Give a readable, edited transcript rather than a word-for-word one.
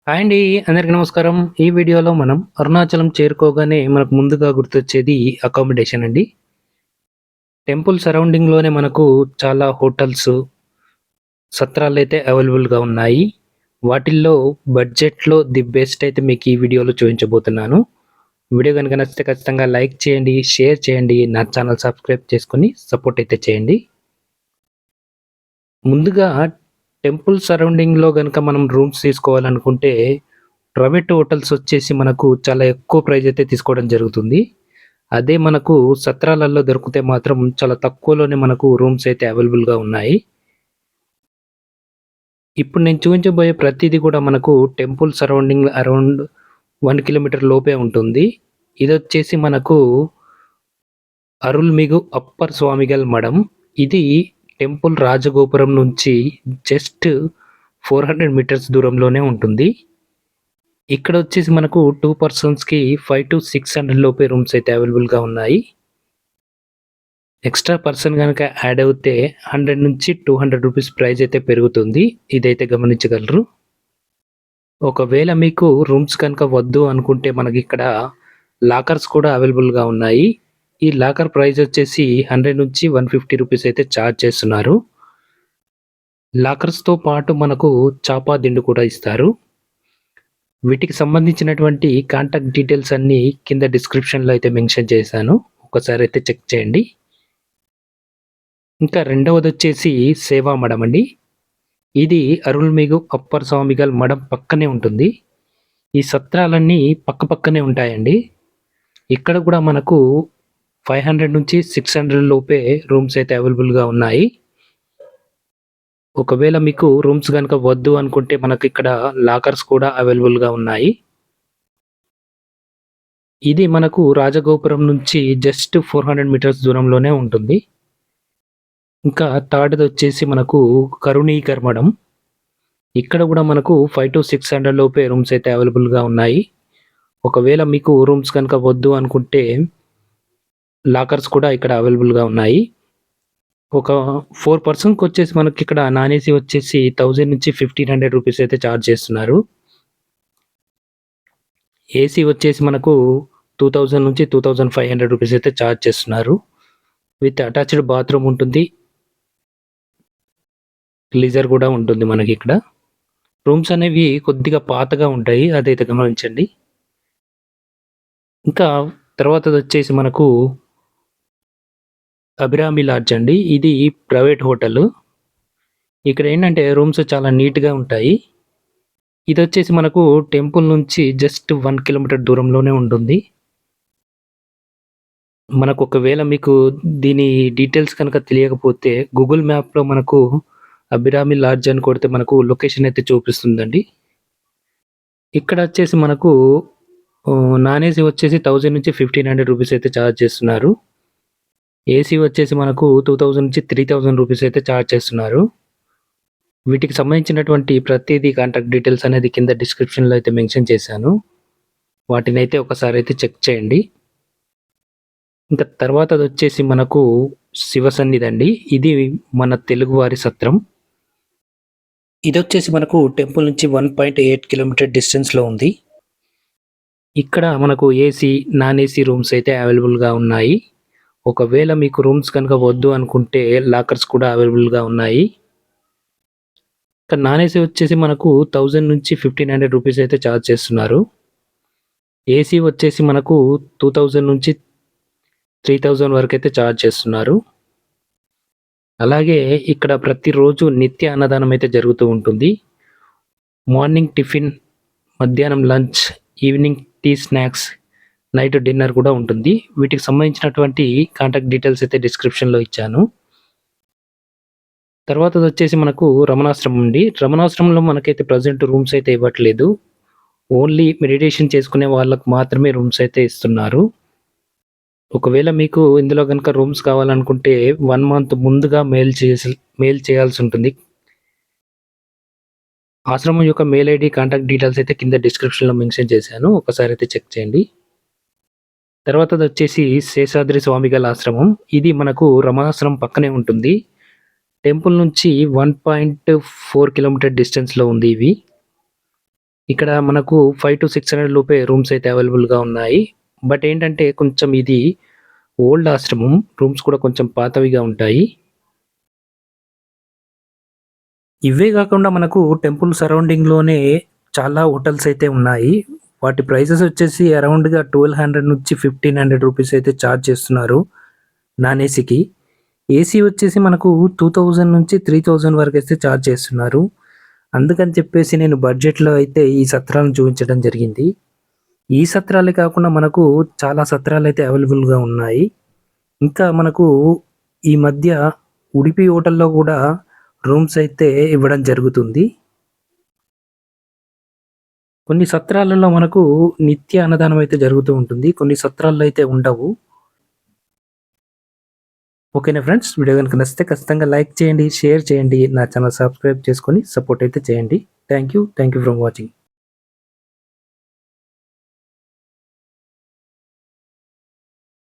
Hi అండి. అందరికీ నమస్కారం. ఈ వీడియోలో మనం అరుణాచలం చేరుకోగానే మనకు ముందుగా గుర్తొచ్చేది అకామిడేషన్ అండి. టెంపుల్ సరౌండింగ్‌లోనే మనకు చాలా హోటల్స్, సత్రాలైతే అవైలబుల్‌గా ఉన్నాయి. వాటిల్లో బడ్జెట్‌లో ది బెస్ట్ అయితే మీకు ఈ వీడియోలో చూపించబోతున్నాను. వీడియో గనుక నచ్చితే ఖచ్చితంగా లైక్ చేయండి, షేర్ చేయండి, నా ఛానల్ సబ్స్క్రైబ్ చేసుకొని సపోర్ట్ అయితే చేయండి. ముందుగా టెంపుల్ సరౌండింగ్‌లో గనుక మనం రూమ్స్ తీసుకోవాలనుకుంటే ప్రైవేట్ హోటల్స్ వచ్చేసి మనకు చాలా ఎక్కువ ప్రైస్ అయితే తీసుకోవడం జరుగుతుంది. అదే మనకు సత్రాలలో దొరికితే మాత్రం చాలా తక్కువలోనే మనకు రూమ్స్ అయితే అవైలబుల్‌గా ఉన్నాయి. ఇప్పుడు నేను చూపించబోయే ప్రతీది కూడా మనకు టెంపుల్ సరౌండింగ్ అరౌండ్ 1 కిలోమీటర్ లోపే ఉంటుంది. ఇదొచ్చేసి మనకు అరుల్మిగు అప్పర్ స్వామిగల్ మడం. ఇది టెంపుల్ రాజగోపురం నుంచి జస్ట్ 400 మీటర్స్ దూరంలోనే ఉంటుంది. ఇక్కడొచ్చేసి మనకు 2 పర్సన్స్‌కి 5-600 లోపే రూమ్స్ అయితే అవైలబుల్‌గా ఉన్నాయి. ఎక్స్‌ట్రా పర్సన్ గనక యాడ్ అవుతే 100-200 రూపీస్ ప్రైస్ అయితే పెరుగుతుంది. ఇదైతే గమనించగలరు. ఒకవేళ మీకు రూమ్స్ కనుక వద్దు అనుకుంటే మనకిక్కడ లాకర్స్ కూడా అవైలబుల్‌గా ఉన్నాయి. ఈ లాకర్ ప్రైస్ వచ్చేసి 100-150 రూపీస్ అయితే చార్జ్ చేస్తున్నారు. లాకర్స్‌తో పాటు మనకు చాపా దిండు కూడా ఇస్తారు. వీటికి సంబంధించినటువంటి కాంటాక్ట్ డీటెయిల్స్ అన్నీ కింద డిస్క్రిప్షన్‌లో అయితే మెన్షన్ చేశాను. ఒకసారి అయితే చెక్ చేయండి. ఇంకా రెండవదొచ్చేసి సేవా మడం అండి. ఇది అరుల్మిగు అప్పర్ స్వామిగల్ మడం పక్కనే ఉంటుంది. ఈ సత్రాలన్నీ పక్కపక్కనే ఉంటాయండి. ఇక్కడ కూడా మనకు 500-600 లోపే రూమ్స్ అయితే అవైలబుల్‌గా ఉన్నాయి. ఒకవేళ మీకు రూమ్స్ గనుక వద్దు అనుకుంటే మనకిక్కడ లాకర్స్ కూడా అవైలబుల్‌గా ఉన్నాయి. ఇది మనకు రాజగోపురం నుంచి జస్ట్ 400 మీటర్స్ దూరంలోనే ఉంటుంది. ఇంకా థర్డ్‌దొచ్చేసి మనకు కరుణీకర్ మడం. ఇక్కడ కూడా మనకు 5-600 లోపే రూమ్స్ అయితే అవైలబుల్‌గా ఉన్నాయి. ఒకవేళ మీకు రూమ్స్ కనుక వద్దు అనుకుంటే లాకర్స్ కూడా ఇక్కడ అవైలబుల్‌గా ఉన్నాయి. ఒక 4 పర్సన్‌కొచ్చేసి మనకిక్కడ నాన్ ఏసీ వచ్చేసి 1000-1500 రూపీస్ అయితే చార్జ్ చేస్తున్నారు. ఏసీ వచ్చేసి మనకు 2000-2500 రూపీస్ అయితే చార్జ్ చేస్తున్నారు. విత్ అటాచ్డ్ బాత్రూమ్ ఉంటుంది. గీజర్ కూడా ఉంటుంది మనకిక్కడ. రూమ్స్ అనేవి కొద్దిగా పాతగా ఉంటాయి. అదైతే గమనించండి. ఇంకా తర్వాతదొచ్చేసి మనకు అభిరామి లాడ్జ్ అండి. ఇది ప్రైవేట్ హోటలు. ఇక్కడేంటంటే రూమ్స్ చాలా నీట్‌గా ఉంటాయి. ఇదొచ్చేసి మనకు టెంపుల్ నుంచి జస్ట్ 1 కిలోమీటర్ దూరంలోనే ఉంటుంది. మనకొకవేళ మీకు దీని డీటెయిల్స్ కనుక తెలియకపోతే గూగుల్ మ్యాప్‌లో మనకు అభిరామి లాడ్జ్ అని కొడితే మనకు లొకేషన్ అయితే చూపిస్తుందండి. ఇక్కడొచ్చేసి మనకు నాన్ ఏసీ వచ్చేసి 1000-1500 రూపీస్ అయితే చార్జ్ చేస్తున్నారు. ఏసీ వచ్చేసి మనకు 2000-3000 రూపీస్ అయితే చార్జ్ చేస్తున్నారు. వీటికి సంబంధించినటువంటి ప్రతీదీ కాంటాక్ట్ డీటెయిల్స్ అనేది కింద డిస్క్రిప్షన్‌లో అయితే మెన్షన్ చేశాను. వాటినైతే ఒకసారైతే చెక్ చేయండి. ఇంకా తర్వాతదొచ్చేసి మనకు శివ సన్నిధండి. ఇది మన తెలుగువారి సత్రం. ఇదొచ్చేసి మనకు టెంపుల్ నుంచి 1.8 కిలోమీటర్ డిస్టెన్స్‌లో ఉంది. ఇక్కడ మనకు ఏసీ, నాన్ ఏసీ రూమ్స్ అయితే అవైలబుల్‌గా ఉన్నాయి. ఒకవేళ మీకు రూమ్స్ కనుక వద్దు అనుకుంటే లాకర్స్ కూడా అవైలబుల్‌గా ఉన్నాయి. ఇక్కడ నాన్ ఏసీ వచ్చేసి మనకు 1000-1500 రూపీస్ అయితే చార్జ్ చేస్తున్నారు. ఏసీ వచ్చేసి మనకు 2000-3000 వరకైతే చార్జ్ చేస్తున్నారు. అలాగే ఇక్కడ ప్రతిరోజు నిత్య అన్నదానం అయితే జరుగుతూ ఉంటుంది. మార్నింగ్ టిఫిన్, మధ్యాహ్నం lunch, evening tea snacks, night dinner కూడా ఉంటుంది. వీటికి సంబంధించినటువంటి కాంటాక్ట్ డీటెయిల్స్ అయితే డిస్క్రిప్షన్‌లో ఇచ్చాను. తర్వాతదొచ్చేసి మనకు రమణాశ్రమం అండి. రమణాశ్రమంలో మనకైతే ప్రెజెంట్ రూమ్స్ అయితే ఇవ్వట్లేదు. ఓన్లీ మెడిటేషన్ చేసుకునే వాళ్ళకి మాత్రమే రూమ్స్ అయితే ఇస్తున్నారు. ఒకవేళ మీకు ఇందులో గనుక రూమ్స్ కావాలనుకుంటే 1 మంత్ ముందుగా మెయిల్ చేయాల్సుంటుంది. ఆశ్రమం యొక్క మెయిల్ ఐడీ, కాంటాక్ట్ డీటెయిల్స్ అయితే కింద డిస్క్రిప్షన్‌లో మెన్షన్ చేశాను. ఒకసారైతే చెక్ చేయండి. తర్వాతదొచ్చేసి శేషాద్రి స్వామిగల ఆశ్రమం. ఇది మనకు రమణాశ్రమం పక్కనే ఉంటుంది. టెంపుల్ నుంచి 1.4 కిలోమీటర్ డిస్టెన్స్‌లో ఉంది ఇవి. ఇక్కడ మనకు 500-600 లోపే రూమ్స్ అయితే అవైలబుల్‌గా ఉన్నాయి. బట్ ఏంటంటే కొంచెం ఇది ఓల్డ్ ఆశ్రమం. రూమ్స్ కూడా కొంచెం పాతవిగా ఉంటాయి. ఇవే గాకుండా మనకు టెంపుల్ సరౌండింగ్‌లోనే చాలా హోటల్స్ అయితే ఉన్నాయి. వాటి ప్రైసెస్ వచ్చేసి అరౌండ్‌గా 1200-1500 రూపీస్ అయితే చార్జ్ చేస్తున్నారు నాన్ ఏసీకి. ఏసీ వచ్చేసి మనకు 2000-3000 వరకైతే చార్జ్ చేస్తున్నారు. అందుకని చెప్పేసి నేను బడ్జెట్‌లో అయితే ఈ సత్రాలను చూపించడం జరిగింది. ఈ సత్రాలే కాకుండా మనకు చాలా సత్రాలైతే అవైలబుల్‌గా ఉన్నాయి. ఇంకా మనకు ఈ మధ్య ఉడిపి హోటల్‌లో గూడా రూమ్స్ అయితే ఇవ్వడం జరుగుతుంది. కొన్ని సత్రాలలో మనకు నిత్య అన్నదానం అయితే జరుగుతూ ఉంటుంది. కొన్ని సత్రాల్లో అయితే ఉండవు. ఓకేనా ఫ్రెండ్స్. వీడియో గనుక నచ్చితే ఖచ్చితంగా లైక్ చేయండి, షేర్ చేయండి. నా ఛానల్ సబ్స్క్రైబ్ చేసుకొని సపోర్ట్ అయితే చేయండి. Thank you. Thank you for watching.